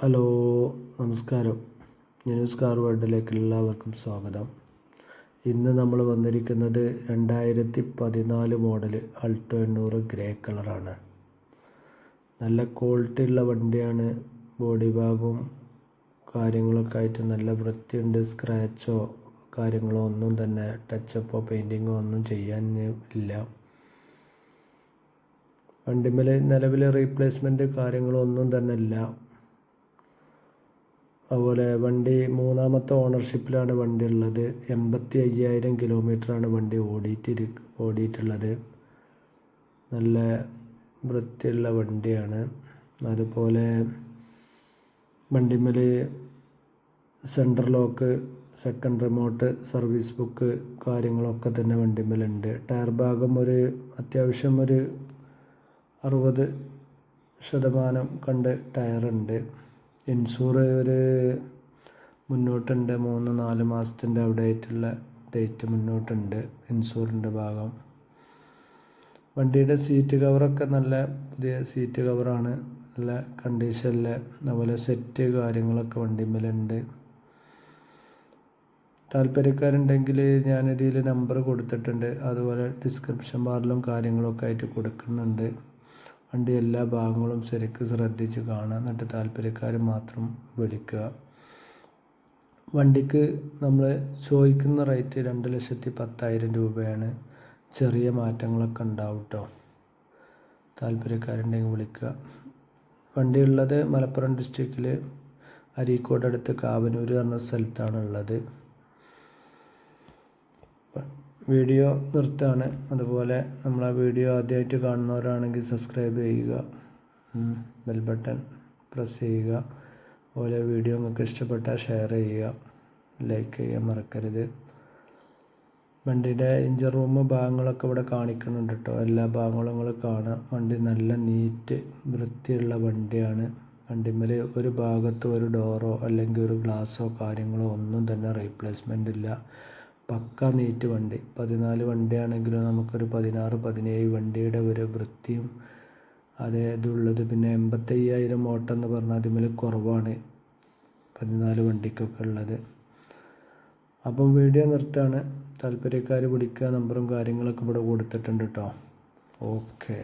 Hello, നമസ്കാരം. News car വേൾഡിലേക്ക് എല്ലാവർക്കും സ്വാഗതം. ഇന്ന് നമ്മൾ വന്നിരിക്കുന്നത് 2014 മോഡൽ അൾട്ടോ 800 ഗ്രേ കളറാണ്. നല്ല ക്വാളിറ്റി ഉള്ള വണ്ടിയാണ്. ബോഡി ഭാഗവും കാര്യങ്ങളൊക്കെ ആയിട്ട് നല്ല വൃത്തിയുണ്ട്. സ്ക്രാച്ചോ കാര്യങ്ങളോ ഒന്നും തന്നെ ടച്ചപ്പോ പെയിൻറ്റിങ്ങോ ഒന്നും ചെയ്യാൻ ഇല്ല. വണ്ടിമേൽ നിലവിൽ റീപ്ലേസ്മെൻറ്റ് കാര്യങ്ങളോ ഒന്നും തന്നെ ഇല്ല. അതുപോലെ വണ്ടി മൂന്നാമത്തെ ഓണർഷിപ്പിലാണ് വണ്ടി ഉള്ളത്. 85,000 കിലോമീറ്ററാണ് വണ്ടി ഓടിയിട്ടുള്ളത്. നല്ല വൃത്തിയുള്ള വണ്ടിയാണ്. അതുപോലെ വണ്ടിമേൽ central lock, second remote, service book കാര്യങ്ങളൊക്കെ തന്നെ വണ്ടിമേലുണ്ട്. ടയർ ഭാഗം അത്യാവശ്യം ഒരു 60% കണ്ട് ടയറുണ്ട്. ഇൻഷൂർ മുന്നോട്ടുണ്ട്. 3-4 മാസത്തിൻ്റെ അവിടെ ആയിട്ടുള്ള ഡേറ്റ് മുന്നോട്ടുണ്ട് ഇൻഷൂറിൻ്റെ ഭാഗം. വണ്ടിയുടെ സീറ്റ് കവറൊക്കെ നല്ല പുതിയ സീറ്റ് കവറാണ്. നല്ല കണ്ടീഷനിൽ. അതുപോലെ സെറ്റ് കാര്യങ്ങളൊക്കെ വണ്ടിമേലുണ്ട്. താല്പര്യക്കാരുണ്ടെങ്കിൽ ഞാനിതിൽ നമ്പർ കൊടുത്തിട്ടുണ്ട്. അതുപോലെ ഡിസ്ക്രിപ്ഷൻ ബാറിലും കാര്യങ്ങളൊക്കെ ആയിട്ട് കൊടുക്കുന്നുണ്ട്. വണ്ടി എല്ലാ ഭാഗങ്ങളും ശരിക്കും ശ്രദ്ധിച്ച് കാണുക. എന്നിട്ട് താല്പര്യക്കാർ മാത്രം വിളിക്കുക. വണ്ടിക്ക് നമ്മൾ ചോദിക്കുന്ന റേറ്റ് 2,10,000 രൂപയാണ്. ചെറിയ മാറ്റങ്ങളൊക്കെ ഉണ്ടാവും കേട്ടോ. താല്പര്യക്കാരുണ്ടെങ്കിൽ വിളിക്കുക. വണ്ടി ഉള്ളത് മലപ്പുറം ഡിസ്ട്രിക്റ്റിൽ അരീക്കോട് അടുത്ത് കാവനൂർ പറഞ്ഞ സ്ഥലത്താണ് ഉള്ളത്. വീഡിയോ നിർത്താണ്. അതുപോലെ നമ്മളെ വീഡിയോ ആദ്യമായിട്ട് കാണുന്നവരാണെങ്കിൽ സബ്സ്ക്രൈബ് ചെയ്യുക, ബെൽ ബട്ടൺ പ്രസ് ചെയ്യുക. അതുപോലെ വീഡിയോ നിങ്ങൾക്ക് ഇഷ്ടപ്പെട്ടാൽ ഷെയർ ചെയ്യുക, ലൈക്ക് ചെയ്യാൻ മറക്കരുത്. വണ്ടിയുടെ എഞ്ചിൻ റൂം ഭാഗങ്ങളൊക്കെ ഇവിടെ കാണിക്കുന്നുണ്ട് കേട്ടോ. എല്ലാ ഭാഗങ്ങളും നിങ്ങൾ കാണുക. വണ്ടി നല്ല നീറ്റ് വൃത്തിയുള്ള വണ്ടിയാണ്. വണ്ടിമേൽ ഒരു ഭാഗത്ത് ഒരു ഡോറോ അല്ലെങ്കിൽ ഒരു ഗ്ലാസ്സോ കാര്യങ്ങളോ ഒന്നും തന്നെ റീപ്ലേസ്മെൻ്റ് ഇല്ല. പക്ക നീറ്റ് വണ്ടി. 14 വണ്ടിയാണെങ്കിലും നമുക്കൊരു 16-17 വണ്ടിയുടെ ഒരു വൃത്തിയും അതേ ഇതുള്ളത്. പിന്നെ 85,000 ഓട്ടം എന്ന് പറഞ്ഞാൽ അതിൽ കുറവാണ് 14 വണ്ടിക്കൊക്കെ ഉള്ളത്. അപ്പം വീഡിയോ നിർത്താണ്. താല്പര്യക്കാർ വിളിക്കുക. നമ്പറും കാര്യങ്ങളൊക്കെ ഇവിടെ കൊടുത്തിട്ടുണ്ട് കേട്ടോ. ഓക്കെ.